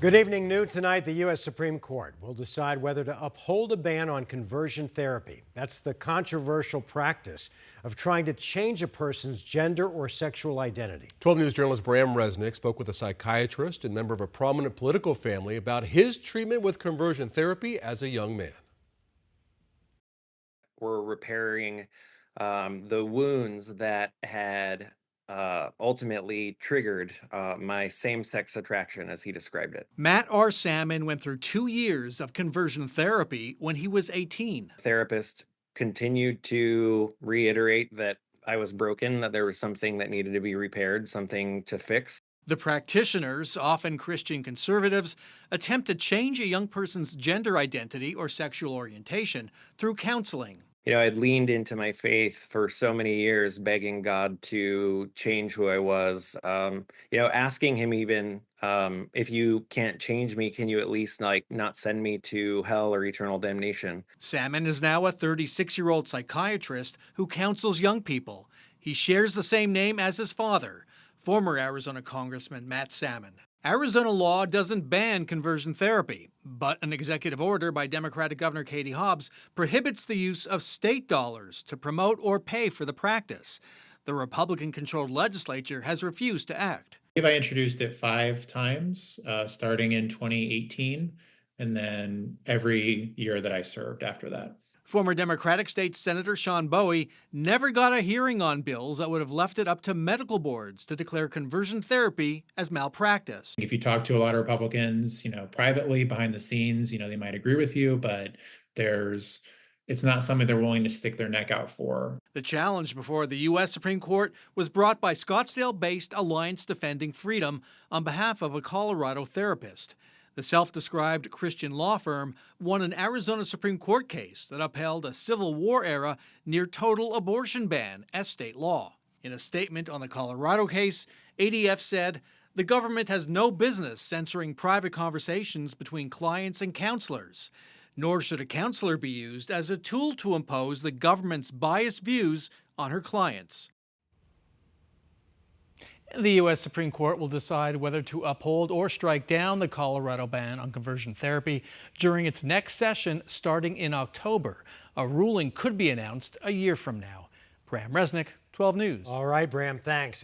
Good evening. New tonight, the U.S. Supreme Court will decide whether to uphold a ban on conversion therapy. That's the controversial practice of trying to change a person's gender or sexual identity. 12 News journalist Bram Resnick spoke with a psychiatrist and member of a prominent political family about his treatment with conversion therapy as a young man. We're repairing the wounds that had ultimately triggered my same-sex attraction, as he described it. Matt R. Salmon went through 2 years of conversion therapy when he was 18. The therapist continued to reiterate that I was broken, that there was something that needed to be repaired, something to fix. The practitioners, often Christian conservatives, attempt to change a young person's gender identity or sexual orientation through counseling. I'd leaned into my faith for so many years, begging God to change who I was. Asking him even, if you can't change me, can you at least not send me to hell or eternal damnation? Salmon is now a 36-year-old psychiatrist who counsels young people. He shares the same name as his father, former Arizona Congressman Matt Salmon. Arizona law doesn't ban conversion therapy, but an executive order by Democratic Governor Katie Hobbs prohibits the use of state dollars to promote or pay for the practice. The Republican-controlled legislature has refused to act. I introduced it 5 times, starting in 2018, and then every year that I served after that. Former Democratic State Senator Sean Bowie never got a hearing on bills that would have left it up to medical boards to declare conversion therapy as malpractice. If you talk to a lot of Republicans, privately behind the scenes, they might agree with you, but it's not something they're willing to stick their neck out for. The challenge before the U.S. Supreme Court was brought by Scottsdale-based Alliance Defending Freedom on behalf of a Colorado therapist. The self-described Christian law firm won an Arizona Supreme Court case that upheld a Civil War-era near-total abortion ban as state law. In a statement on the Colorado case, ADF said, "The government has no business censoring private conversations between clients and counselors, nor should a counselor be used as a tool to impose the government's biased views on her clients." The U.S. Supreme Court will decide whether to uphold or strike down the Colorado ban on conversion therapy during its next session starting in October. A ruling could be announced a year from now. Bram Resnick, 12 News. All right, Bram, thanks.